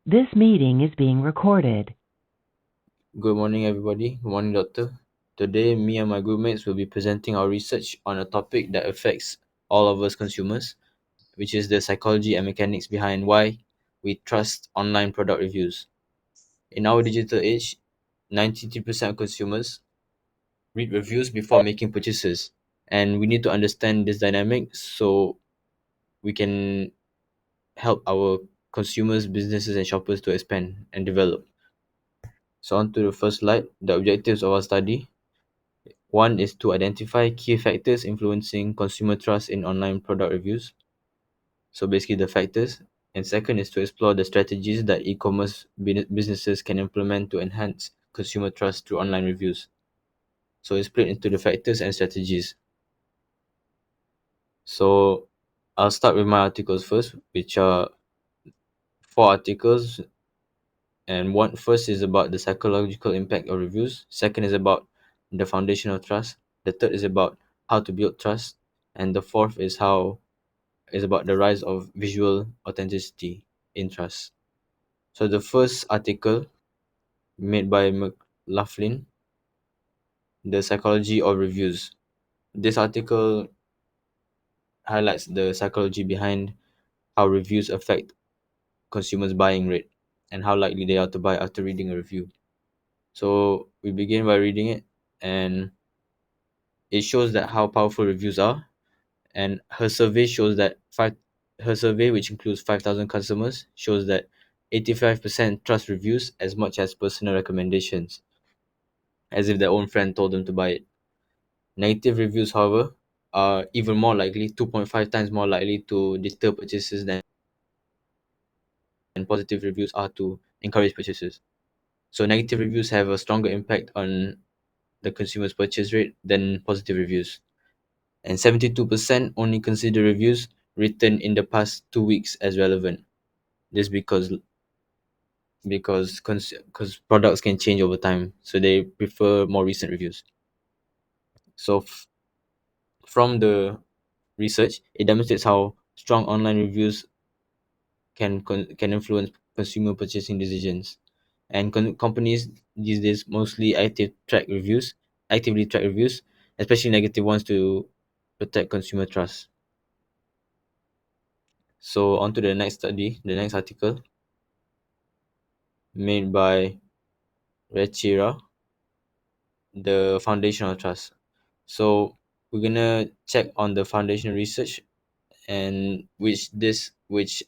This meeting is being recorded. Good morning, everybody. Good morning, Doctor. Today, me and my groupmates will be presenting our research on a topic that affects all of us consumers, which is the psychology and mechanics behind why we trust online product reviews. In our digital age, 93% of consumers read reviews before making purchases, and we need to understand this dynamic so we can help our consumers, businesses, and shoppers to expand and develop. So, on to the first slide, the objectives of our study. One is to identify key factors influencing consumer trust in online product reviews. So basically the factors. And second is to explore the strategies that e-commerce businesses can implement to enhance consumer trust through online reviews. So it's split into the factors and strategies. So I'll start with my articles first, which are four articles. And one first is about the psychological impact of reviews. Second is about the foundation of trust. The third is about how to build trust. And the fourth is about the rise of visual authenticity in trust. So the first article made by McLaughlin, The Psychology of Reviews. This article highlights the psychology behind how reviews affect consumers' buying rate and how likely they are to buy after reading a review. So we begin by reading it, and it shows that how powerful reviews are. And her survey, which includes 5,000 customers, shows that 85% trust reviews as much as personal recommendations, as if their own friend told them to buy it. Negative reviews, however, are even more likely, 2.5 times more likely to deter purchases than positive reviews are to encourage purchases. So negative reviews have a stronger impact on the consumer's purchase rate than positive reviews. And 72% only consider reviews written in the past 2 weeks as relevant. This because products can change over time, so they prefer more recent reviews. So from the research, it demonstrates how strong online reviews can influence consumer purchasing decisions, and companies these days mostly actively track reviews, especially negative ones, to protect consumer trust. So on to the next article made by Rechira, the foundation of trust. So we're gonna check on the foundation research, and which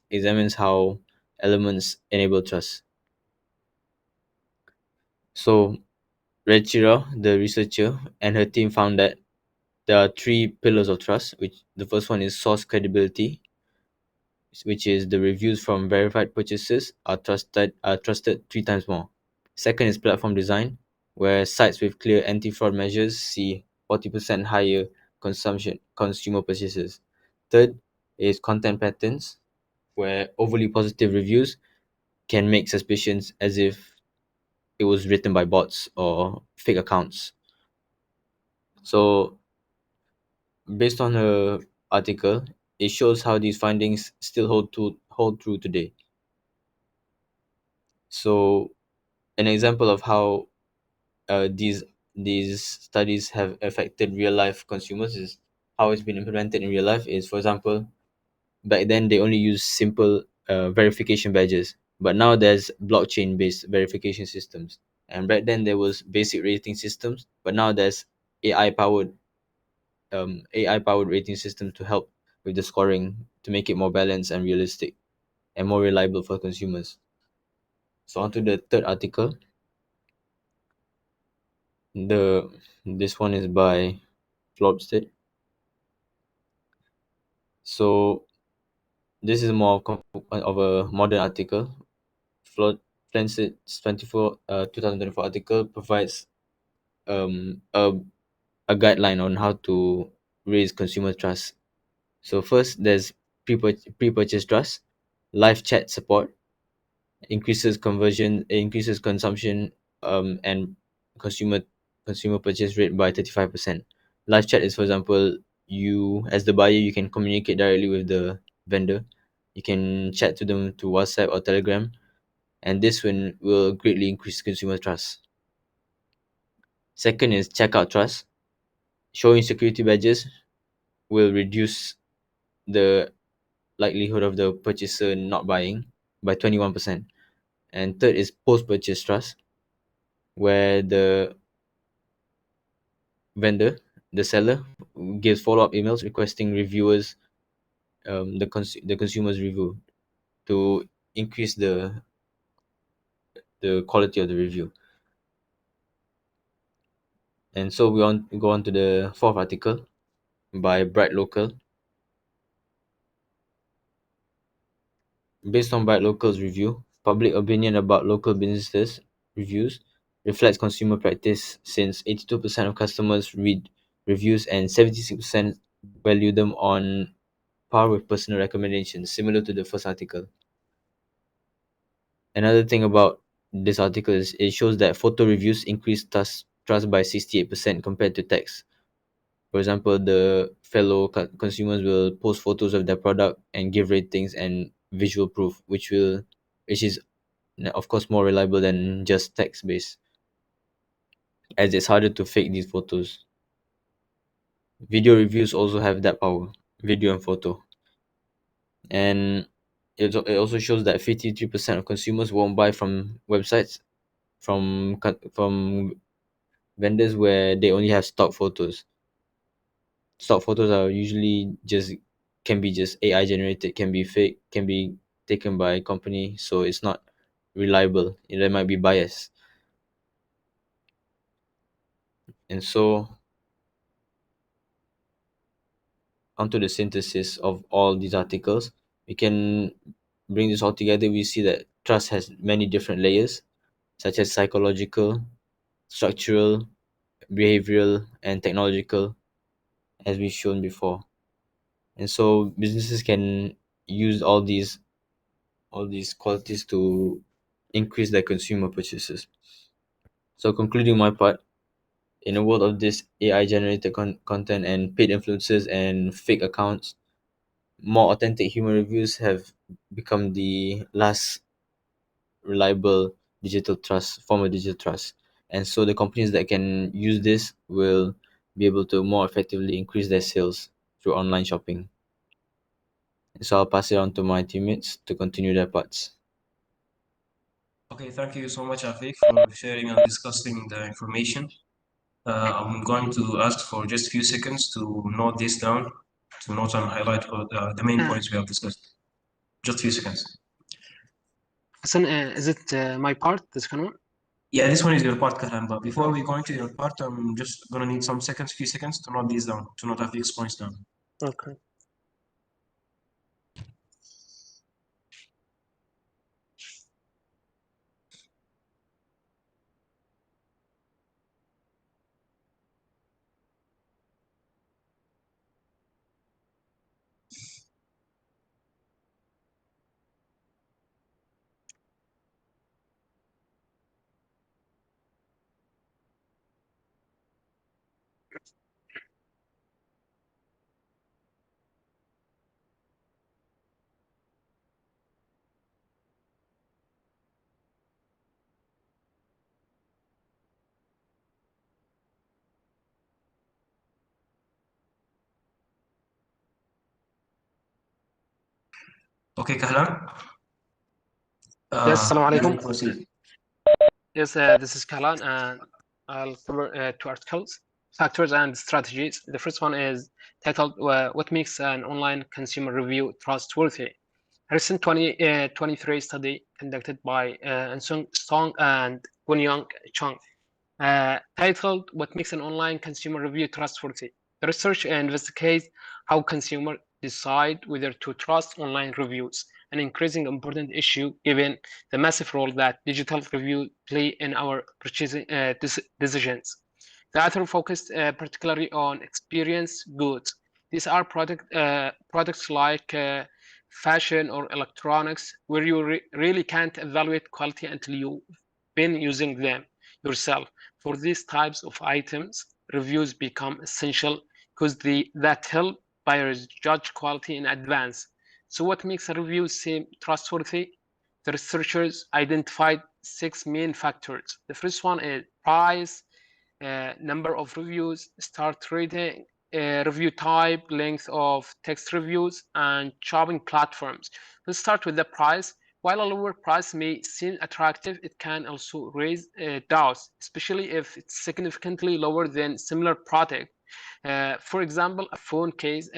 examines how elements enable trust. So Rechira, the researcher, and her team found that there are three pillars of trust. Which the first one is source credibility, which is the reviews from verified purchases are trusted three times more. Second is platform design, where sites with clear anti-fraud measures see 40% higher consumer purchases. Third is content patterns, where overly positive reviews can make suspicions as if it was written by bots or fake accounts. So based on her article, it shows how these findings still hold true today. So an example of how these studies have affected real life consumers is how it's been implemented in real life is, for example, back then they only used simple verification badges, but now there's blockchain based verification systems. And back then there was basic rating systems, but now there's ai powered AI powered rating system to help with the scoring to make it more balanced and realistic and more reliable for consumers. So on to the third article. The This one is by Flopstead. So this is more of a modern article. Flopstead's 2024 article provides um, a, a guideline on how to raise consumer trust. So first, there's pre-purchase trust, live chat support, increases consumption, and consumer consumer purchase rate by 35%. Live chat is, for example, you as the buyer, you can communicate directly with the vendor. You can chat to them through WhatsApp or Telegram, and this one will greatly increase consumer trust. Second is checkout trust. Showing security badges will reduce the likelihood of the purchaser not buying by 21%. And third is post purchase trust, where the vendor, the seller, gives follow up emails requesting reviewers, the consumer's review to increase the quality of the review. And so go on to the fourth article by Bright Local. Based on Bright Local's review, public opinion about local businesses reviews reflects consumer practice since 82% of customers read reviews and 76% value them on par with personal recommendations, similar to the first article. Another thing about this article is it shows that photo reviews increase trust by 68% compared to text. For example, the fellow consumers will post photos of their product and give ratings and visual proof, which is of course more reliable than just text based, as it's harder to fake these photos. Video reviews also have that power, video and photo, and it also shows that 53% of consumers won't buy from websites from vendors where they only have stock photos. Stock photos are usually just can be just AI generated, can be fake, can be taken by a company, so it's not reliable. There might be bias. And so onto the synthesis of all these articles, we can bring this all together. We see that trust has many different layers, such as psychological, structural, behavioral, and technological, as we've shown before. And so businesses can use all these qualities to increase their consumer purchases. So concluding my part, in a world of this AI generated content and paid influencers and fake accounts, more authentic human reviews have become the last reliable digital trust form of digital trust. And so the companies that can use this will be able to more effectively increase their sales through online shopping. So I'll pass it on to my teammates to continue their parts. Okay, thank you so much, Afiq, for sharing and discussing the information. I'm going to ask for just a few seconds to note this down, to note and highlight the main points we have discussed. Just a few seconds. Hassan, is it my part, this one? Yeah, this one is your part, Kahlan, but before we go into your part, I'm just gonna need some seconds, few seconds to note these down, to note Afiq's points down. Okay. Okay, Kahlan? Yes, Assalamu You alaikum. can proceed. Yes, this is Kahlan, and I'll cover two articles, factors and strategies. The first one is titled What Makes an Online Consumer Review Trustworthy? A recent 2023 study conducted by Song Song and Gunyang Chang, titled What Makes an Online Consumer Review Trustworthy? The research investigates how consumers decide whether to trust online reviews, an increasingly important issue given the massive role that digital reviews play in our purchasing decisions. The author focused particularly on experience goods. These are products like fashion or electronics, where you really can't evaluate quality until you've been using them yourself. For these types of items, reviews become essential because that help buyers judge quality in advance. So what makes a review seem trustworthy? the researchers identified 6 main factors. The first one is price, number of reviews, start rating, review type, length of text reviews, and shopping platforms. Let's start with the price. While a lower price may seem attractive, it can also raise doubts, especially if it's significantly lower than similar product. For example, a phone case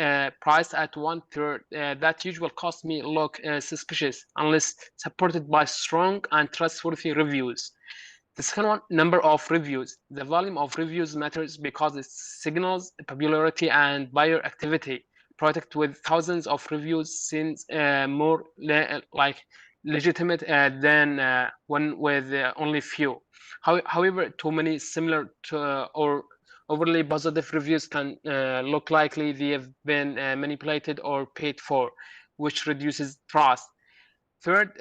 priced at 1/3 that usual cost may look suspicious unless supported by strong and trustworthy reviews. The second one, number of reviews. The volume of reviews matters because it signals popularity and buyer activity. Product with thousands of reviews seems more like legitimate than one with only few. However, too many similar to or overly positive reviews can look likely they have been manipulated or paid for, which reduces trust. Third,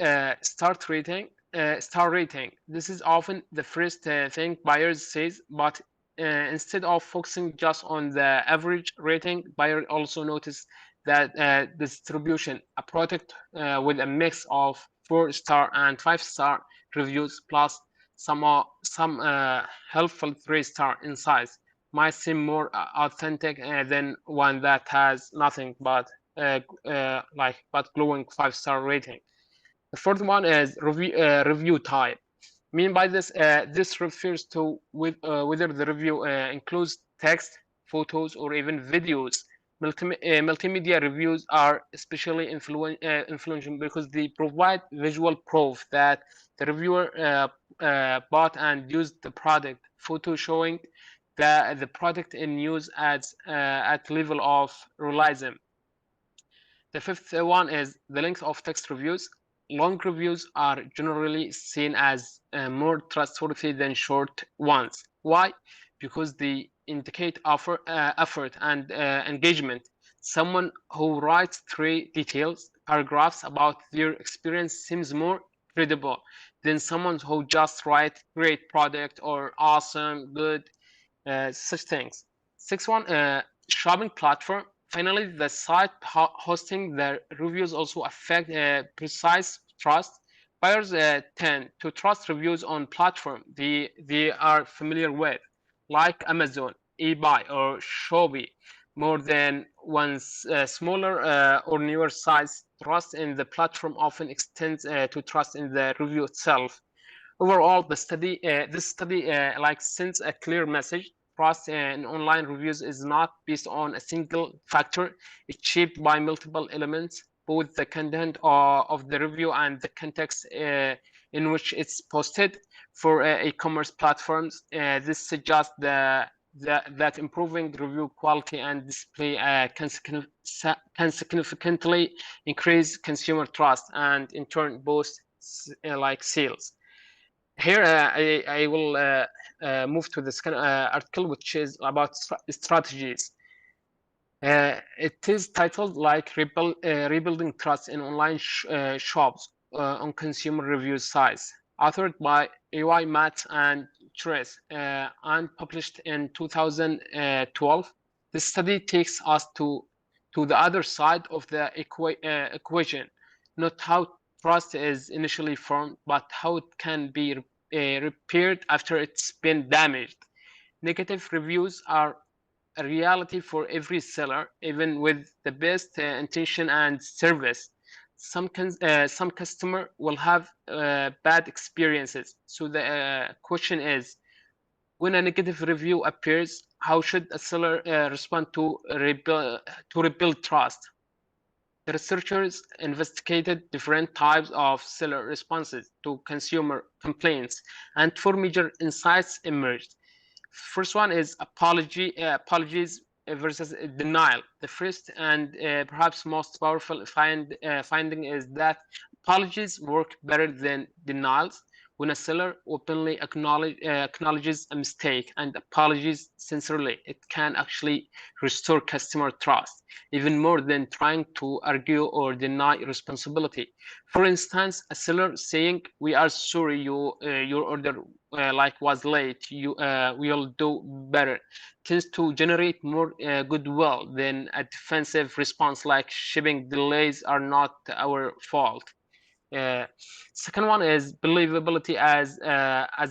star rating. This is often the first thing buyers says, but instead of focusing just on the average rating, buyer also notice that distribution. A product with a mix of 4-star and 5-star reviews plus some helpful 3-star insights might seem more authentic than one that has nothing but glowing 5-star rating. The fourth one is review type. Mean by this, this refers to whether the review includes text, photos, or even videos. Multimedia reviews are especially influential because they provide visual proof that the reviewer bought and used the product. Photo showing the product in use adds at level of realism. The fifth one is the length of text reviews. Long reviews are generally seen as more trustworthy than short ones. Why? Because they indicate effort and engagement. Someone who writes 3 details paragraphs about their experience seems more credible than someone who just writes great product or awesome, good, such things. Sixth one, shopping platform. Finally, the site hosting the reviews also affect precise trust. Buyers tend to trust reviews on platform they are familiar with, like Amazon, eBay, or Shopee, more than one's smaller or newer sites. Trust in the platform often extends to trust in the review itself. Overall, this study sends a clear message. Trust in online reviews is not based on a single factor. It's shaped by multiple elements, both the content of the review and the context in which it's posted. For e-commerce platforms, this suggests that improving review quality and display can significantly increase consumer trust and in turn boost sales. Here I will move to this article, which is about strategies. It is titled rebuilding trust in online shops on consumer review sites, authored by AY, Matt, and Tres, and published in 2012. This study takes us to the other side of the equation, not how trust is initially formed, but how it can be repaired after it's been damaged. Negative reviews are a reality for every seller, even with the best intention and service. Some customer will have bad experiences. So the question is, when a negative review appears, how should a seller respond to rebuild trust? The researchers investigated different types of seller responses to consumer complaints, and 4 major insights emerged. First one is apologies versus denial. The first and perhaps most powerful finding is that apologies work better than denials. When a seller openly acknowledges a mistake and apologizes sincerely, it can actually restore customer trust, even more than trying to argue or deny responsibility. For instance, a seller saying, "We are sorry, your order was late. We'll do better," tends to generate more goodwill than a defensive response like, "Shipping delays are not our fault." Second one is believability as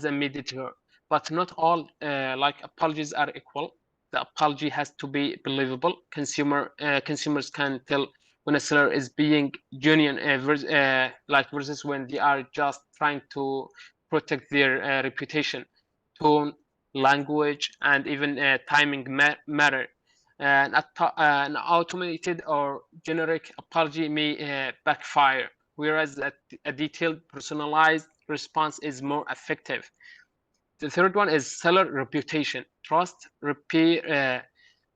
a mediator, but not all like apologies are equal. The apology has to be believable. Consumers can tell when a seller is being genuine versus when they are just trying to protect their reputation. Tone, language, and even timing matter. An automated or generic apology may backfire, whereas a detailed, personalized response is more effective. The third one is seller reputation. Trust repair.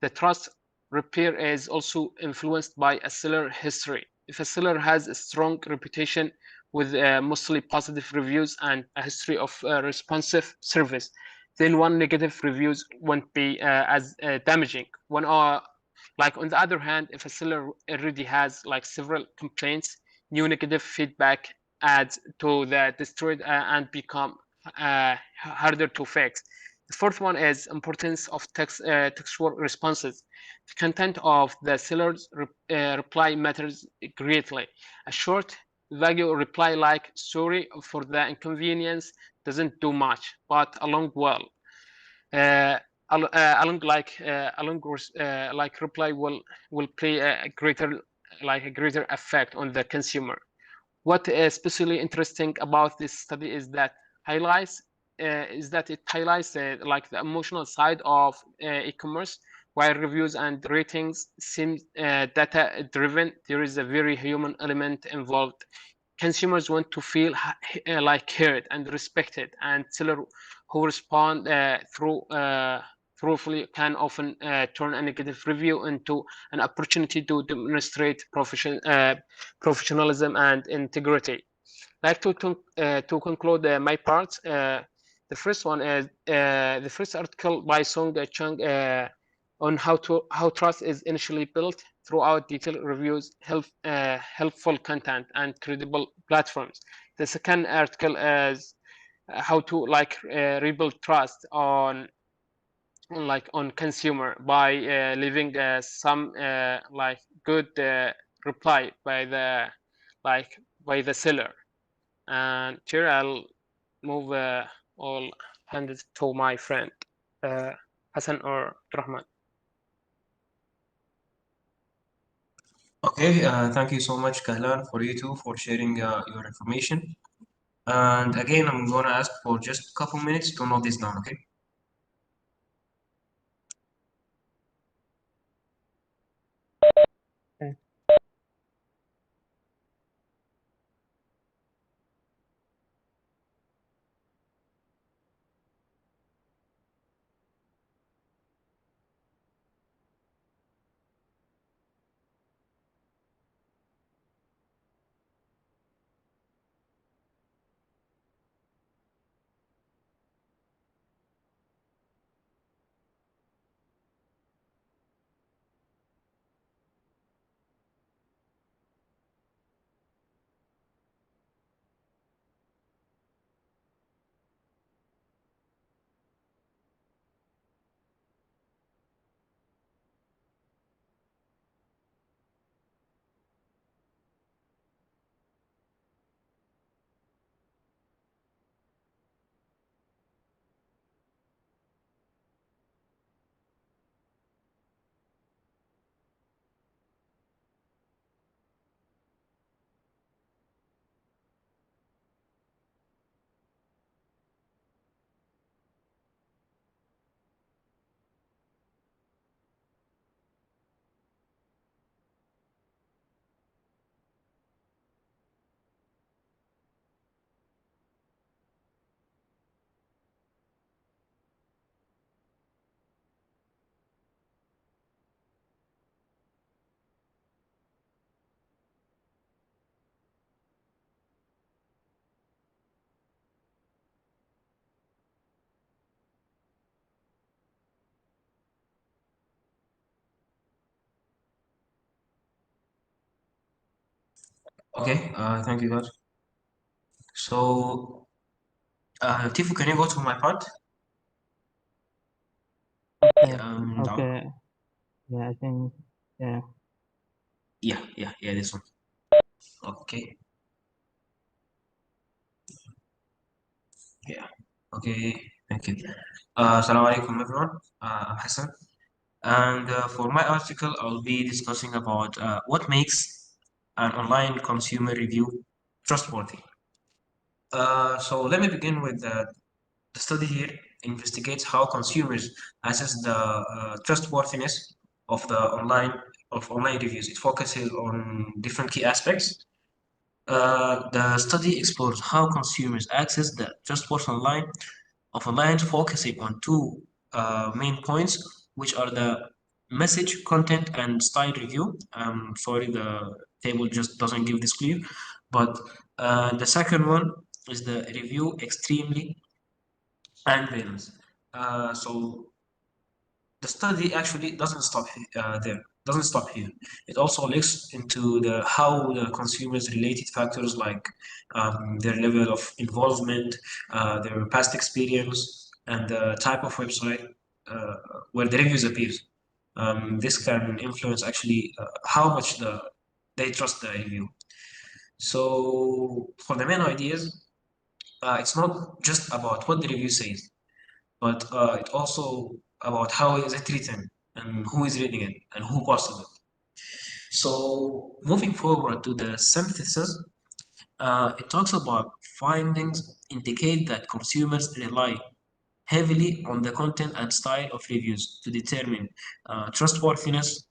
The trust repair is also influenced by a seller history. If a seller has a strong reputation with mostly positive reviews and a history of responsive service, then one negative reviews won't be as damaging. Like on the other hand, if a seller already has like several complaints, new negative feedback adds to the destroyed and become harder to fix. The fourth one is importance of textual responses. The content of the seller's reply matters greatly. A short, vague reply like "sorry for the inconvenience" doesn't do much, but along well. Along like reply will play a greater effect on the consumer. What is especially interesting about this study is that it highlights like the emotional side of e-commerce. While reviews and ratings seem data driven, there is a very human element involved. Consumers want to feel like heard and respected, and sellers who respond truthfully can often turn a negative review into an opportunity to demonstrate professionalism and integrity. Like to conclude my part, the first one is the first article by Song Chung on how trust is initially built throughout detailed reviews, helpful content, and credible platforms. The second article is how to rebuild trust on consumer by leaving some like good reply by the seller. And here I'll move all hand it to my friend Hassan or Rahman. Okay, thank you so much, Kahlan, for you too for sharing your information. And again, I'm gonna ask for just a couple minutes to note this down, okay? Okay. Okay, thank you, guys. So, Tifu, can you go to my part? Okay. Down. Okay. Yeah, I think. Yeah. Yeah, this one. Okay. Yeah. Okay. Thank you. Assalamu alaikum, everyone. I'm Hassan. And for my article, I'll be discussing about what makes an online consumer review trustworthy. So let me begin with the study here investigates how consumers assess the trustworthiness of the online reviews. It focuses on different key aspects. The study explores how consumers access the trustworthy online, focusing on two main points, which are the message, content, and style review. Sorry, the table just doesn't give this clear, but the second one is the review extremely and valence. So the study actually doesn't stop there. Doesn't stop here. It also looks into how the consumers related factors like their level of involvement, their past experience, and the type of website where the reviews appears. This can influence actually how much they trust the review. So for the main ideas, it's not just about what the review says, but it also about how is it written and who is reading it and who posted it. So moving forward to the synthesis, it talks about findings indicate that consumers rely heavily on the content and style of reviews to determine trustworthiness,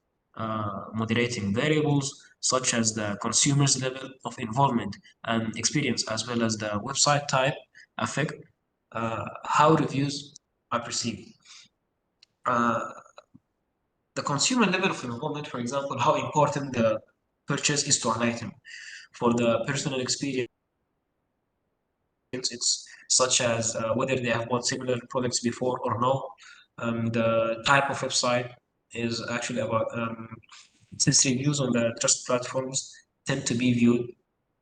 moderating variables such as the consumer's level of involvement and experience, as well as the website type, affect how reviews are perceived. The consumer level of involvement, for example, how important the purchase is to an item. For the personal experience, it's such as whether they have bought similar products before or no. The type of website is actually about since reviews on the trust platforms tend to be viewed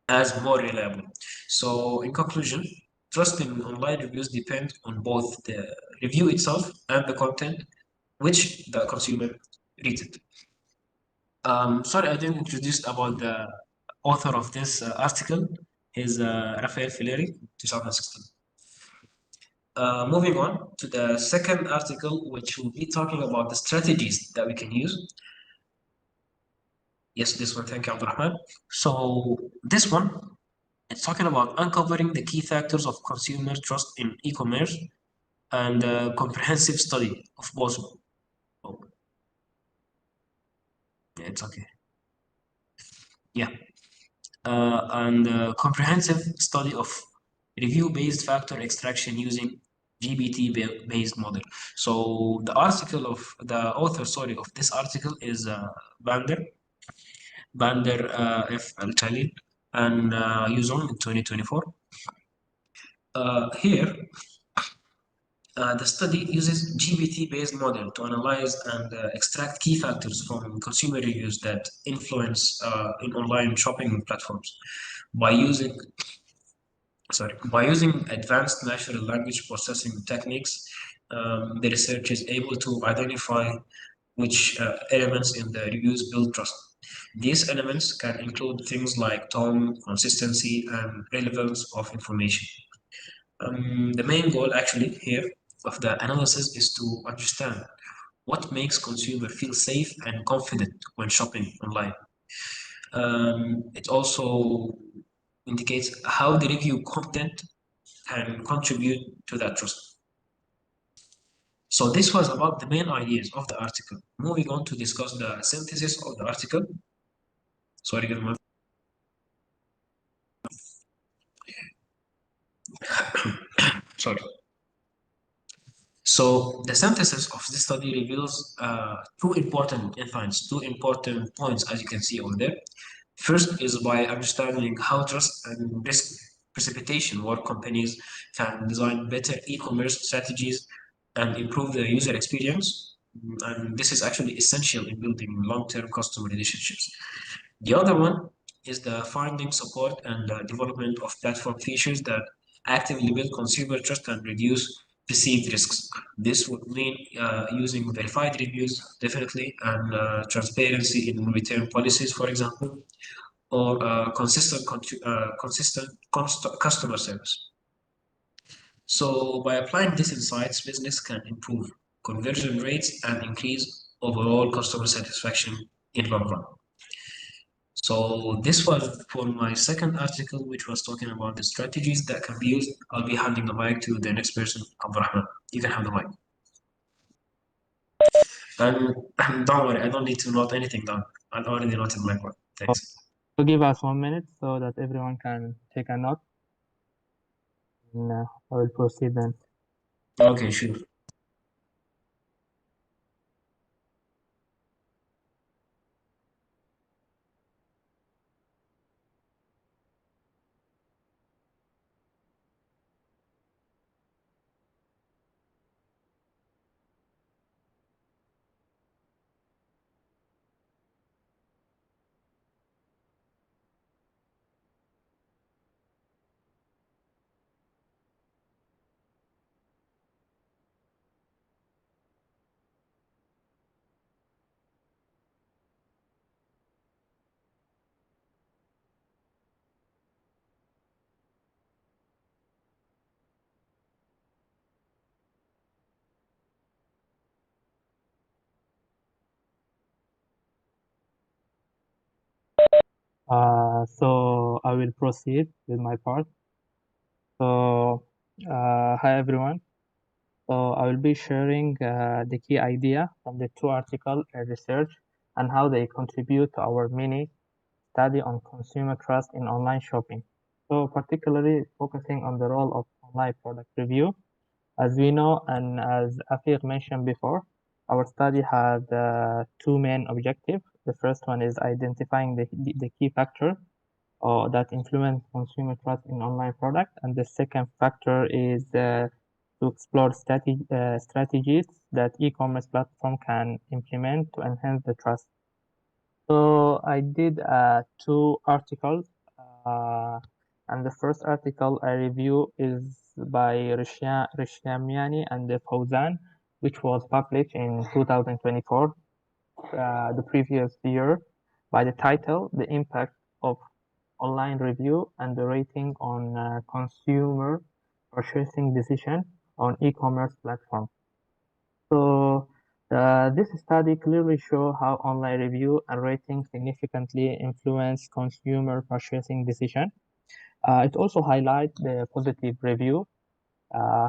as more reliable. So in conclusion, trust in online reviews depends on both the review itself and the content which the consumer reads it. Sorry, I didn't introduce about the author of this article. Is Rafael Fileri, 2016. Moving on to the second article, which will be talking about the strategies that we can use. Yes, this one, thank you, Abdurrahman. So this one, it's talking about uncovering the key factors of consumer trust in e-commerce and a comprehensive study of both. Oh. Yeah, it's okay. Yeah. And a comprehensive study of review-based factor extraction using GPT-based model. So the author, sorry, of this article is Bander F. Al-Khalil and Yuzon in 2024. Here, the study uses GPT-based model to analyze and extract key factors from consumer reviews that influence in online shopping platforms by using advanced natural language processing techniques. The research is able to identify which elements in the reviews build trust. These elements can include things like tone, consistency, and relevance of information. The main goal actually here of the analysis is to understand what makes consumer feel safe and confident when shopping online. It also indicates how the review content can contribute to that trust. So this was about the main ideas of the article. Moving on to discuss the synthesis of the article. Sorry, sorry. So the synthesis of this study reveals two important insights, two important points, as you can see over there. First is by understanding how trust and risk precipitation work. Companies can design better e-commerce strategies and improve the user experience. And this is actually essential in building long-term customer relationships. The other one is the finding, support, and development of platform features that actively build consumer trust and reduce perceived risks. This would mean using verified reviews, definitely, and transparency in return policies, for example, or consistent customer service. So by applying these insights, business can improve conversion rates and increase overall customer satisfaction in long run. So this was for my second article, which was talking about the strategies that can be used. I'll be handing the mic to the next person, Abdurrahman. You can have the mic. And don't worry, I don't need to note anything down. I already noted my part. Thanks. So give us 1 minute so that everyone can take a note. And I will proceed then. Okay, sure. So I will proceed with my part. So hi everyone. So I will be sharing the key idea from the two article research and how they contribute to our mini study on consumer trust in online shopping. So particularly focusing on the role of online product review. As we know, and as Afiq mentioned before, our study had two main objectives. The first one is identifying the key factor that influence consumer trust in online product, and the second factor is to explore strategies that e-commerce platform can implement to enhance the trust. So I did two articles, uh, and the first article I review is by Rishyamiani and Fawzan, which was published in 2024, the previous year, by the title "The Impact of Online Review and the Rating on Consumer Purchasing Decision on E-commerce Platform." So this study clearly shows how online review and rating significantly influence consumer purchasing decision. It also highlights the positive review,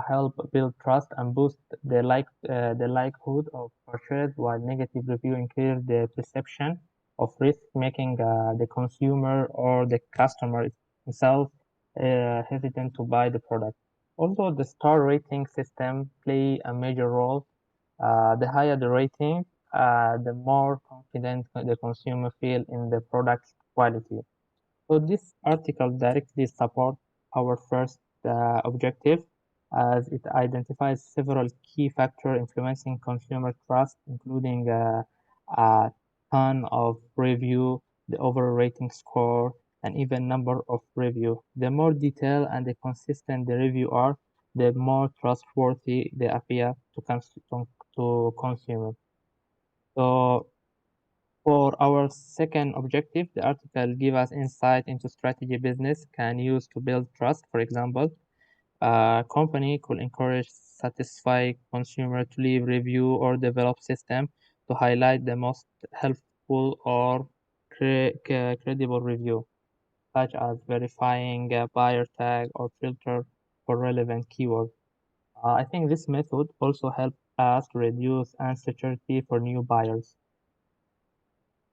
help build trust and boost the likelihood of purchase, while negative review increase the perception of risk, making the consumer or the customer himself hesitant to buy the product. Also, the star rating system play a major role. The higher the rating, the more confident the consumer feel in the product's quality. So this article directly supports our first objective, as it identifies several key factors influencing consumer trust, including a ton of review, the overall rating score, and even number of review. The more detailed and the consistent the review are, the more trustworthy they appear to consumers. So for our second objective, the article gives us insight into strategy business can use to build trust. For example, a company could encourage satisfied consumer to leave review or develop system to highlight the most helpful or credible review, such as verifying a buyer tag or filter for relevant keywords. I think this method also helps us reduce uncertainty for new buyers.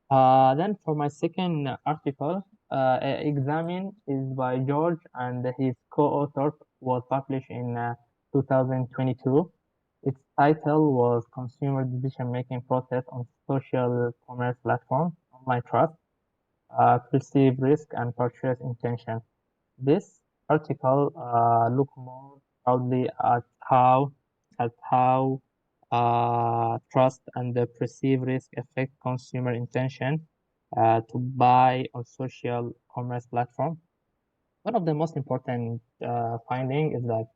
Then for my second article, Examine is by George and his co-author, was published in 2022. Its title was Consumer Decision Making Process on Social Commerce Platform, Online Trust, Perceived Risk and Purchase Intention. This article looked more broadly at how trust and the perceived risk affect consumer intention to buy on social commerce platform. One of the most important finding is that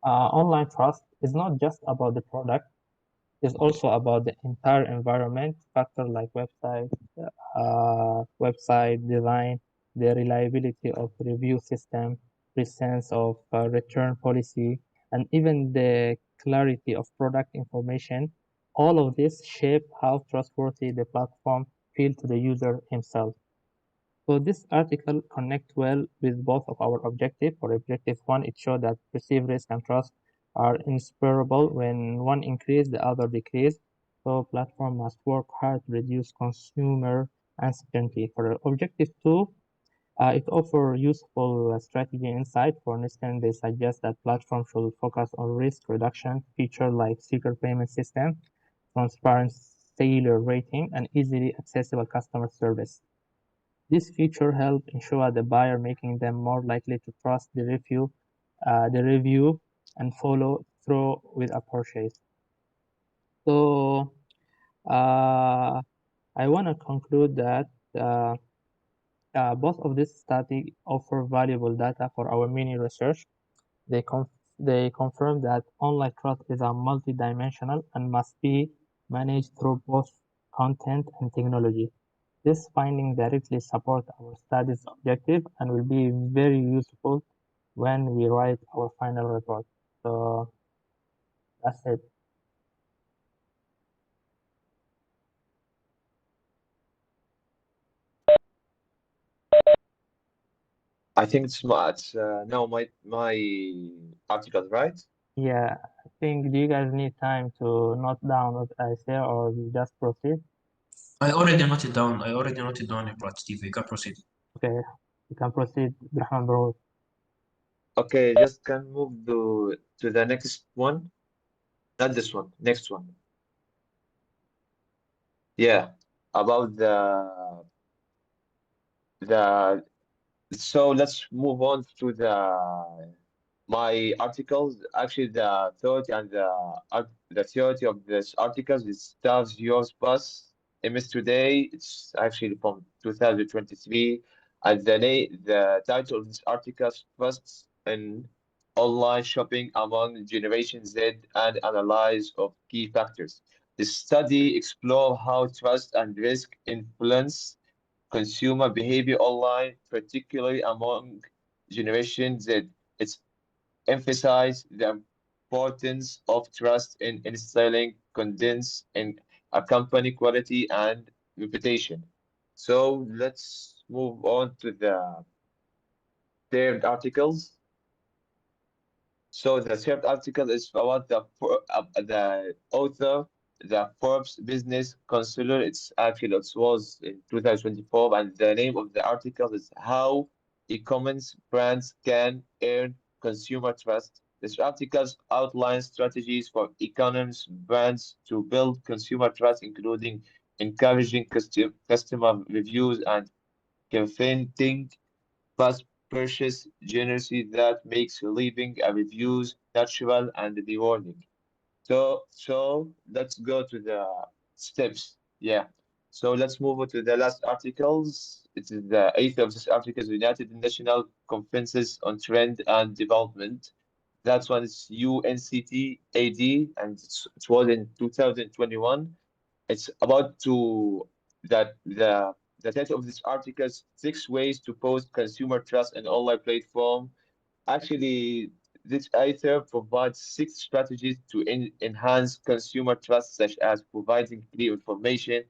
online trust is not just about the product; it's also about the entire environment. Factors like website design, the reliability of review system, presence of return policy, and even the clarity of product information. All of this shape how trustworthy the platform feels to the user himself. So this article connects well with both of our objectives. For objective one, it shows that perceived risk and trust are inseparable. When one increases, the other decreases. So platform must work hard to reduce consumer uncertainty. For objective two, it offers useful strategy insight. For instance, they suggest that platforms should focus on risk reduction features like secure payment system, transparent seller rating, and easily accessible customer service. This feature helps ensure the buyer, making them more likely to trust the review and follow through with a purchase. So I want to conclude that both of these studies offer valuable data for our mini research. They confirm that online trust is a multidimensional and must be managed through both content and technology. This finding directly supports our study's objective and will be very useful when we write our final report. So that's it. I think it's now my article, right? Yeah, I think, do you guys need time to note down what I say, or we just proceed? I already noted down your part, Steve. You can proceed. Okay, we can proceed, Rahman bro. Okay, just can move to the next one. Not this one, next one. Yeah, about so let's move on to my articles. Actually, the thought and the theory of this articles is Stavs Yours Bus MS Today. It's actually from 2023, and the title of this article is Trusts in Online Shopping Among Generation Z and Analyze of Key Factors. The study explore how trust and risk influence consumer behavior online, particularly among Generation Z. It's emphasized the importance of trust in instilling confidence in a company quality and reputation. So let's move on to the third articles. So the third article is about the author, the Forbes Business Counselor. It was in 2024, and the name of the article is How E-commerce Brands Can Earn Consumer Trust. This article outlines strategies for e-commerce brands to build consumer trust, including encouraging customer reviews and preventing fast purchase generosity that makes leaving a reviews natural and rewarding. So let's go to the steps. Yeah. So let's move on to the last articles. It is the eighth of this article is United National Conferences on Trend and Development. That one is UNCTAD, and it was in 2021. It's about to that the title of this article is 6 ways to boost consumer trust in online platform. Actually, this author provides 6 strategies to enhance consumer trust, such as providing clear information,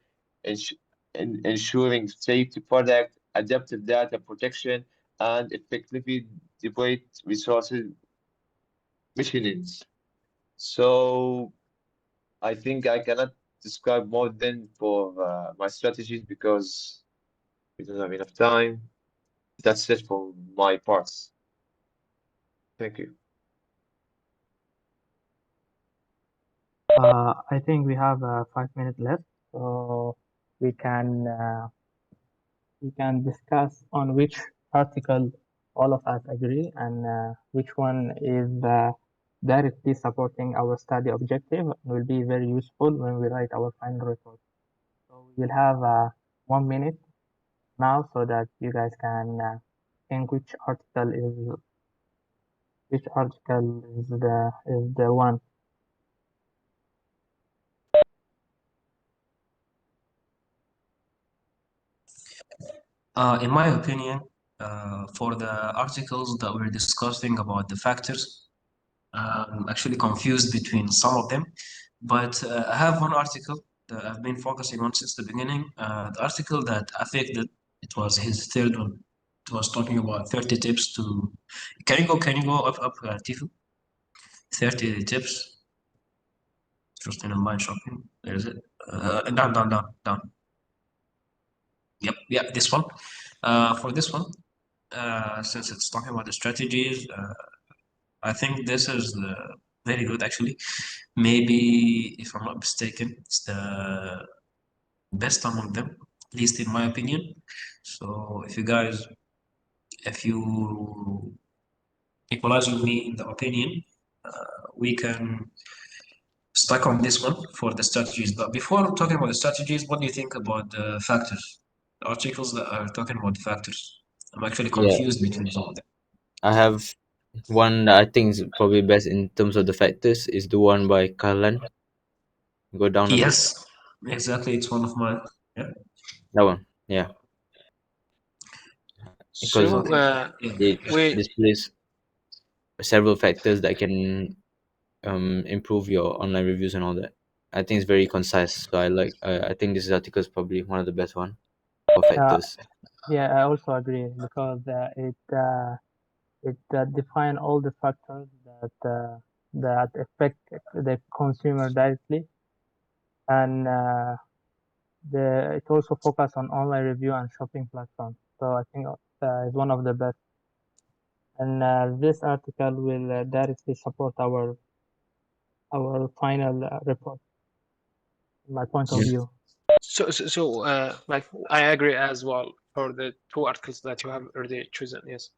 ens ensuring safety product, adaptive data protection, and effectively deploy resources missions. So I think I cannot describe more than for my strategies because we don't have enough time. That's it for my parts. Thank you. I think we have 5 minutes left, so we can discuss on which article all of us agree and which one is directly supporting our study objective will be very useful when we write our final report. So we will have 1 minute now so that you guys can think which article is the one. In my opinion, for the articles that we're discussing about the factors, I'm actually confused between some of them, but I have one article that I've been focusing on since the beginning. The article that affected, it was his third one. It was talking about 30 tips to. Can you go up, Tifu? 30 tips. Just in online shopping. Where is it? Down. Yep, this one. For this one, since it's talking about the strategies, I think this is very good actually. Maybe, if I'm not mistaken, it's the best among them, at least in my opinion. So if you equalize with me in the opinion, we can stuck on this one for the strategies. But before talking about the strategies, what do you think about the factors? The articles that are talking about the factors. I'm actually Yeah. confused between some of them. I have one that I think is probably best in terms of the factors is the one by Kalan. Go down a bit. Yes, exactly. It's one of my. Yeah. That one. Yeah. Because So it we displays several factors that can improve your online reviews and all that. I think it's very concise. So I think this article is probably one of the best one for factors. Yeah, I also agree because it define all the factors that affect the consumer directly, and it also focus on online review and shopping platforms. So I think it's one of the best. And this article will directly support our final report, in my point of Yes. view. so like I agree as well for the two articles that you have already chosen. Yes.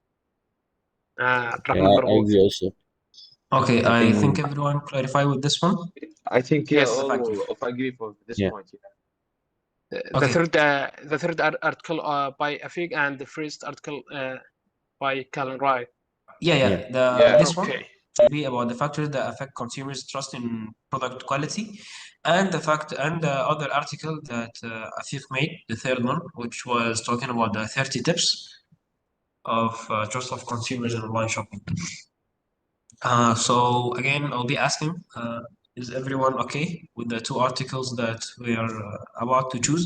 Yeah, Rahman I Barghouth. agree also. Okay, I I think- think everyone clarify with this one. I think Yes. all of agree for this Yeah. point. Yeah. The Okay. third article by Afig and the first article by Callan Wright. Yeah. Yeah. This one Okay. will be about the factors that affect consumers' trust in product quality, and the other article that Afif made, the third one, which was talking about the 30 tips of trust of consumers in online shopping. So again, I'll be asking, is everyone okay with the two articles that we are about to choose?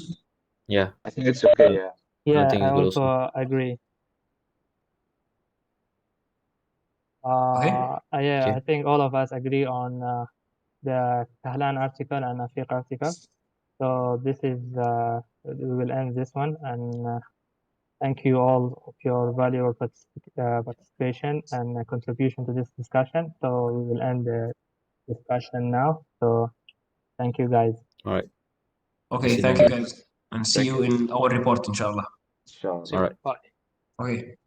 Yeah. I think it's okay. Yeah. Yeah, think I it's good also agree. Okay. Yeah, Okay. I think all of us agree on the Kahlan article and Afiq article. So this is we will end this one, and thank you all of your valuable participation and contribution to this discussion. So we will end the discussion now. So thank you, guys. All right. Okay, See thank you. you guys, and see Thank you you. in our report, inshallah. Sure. All right. Bye. Okay.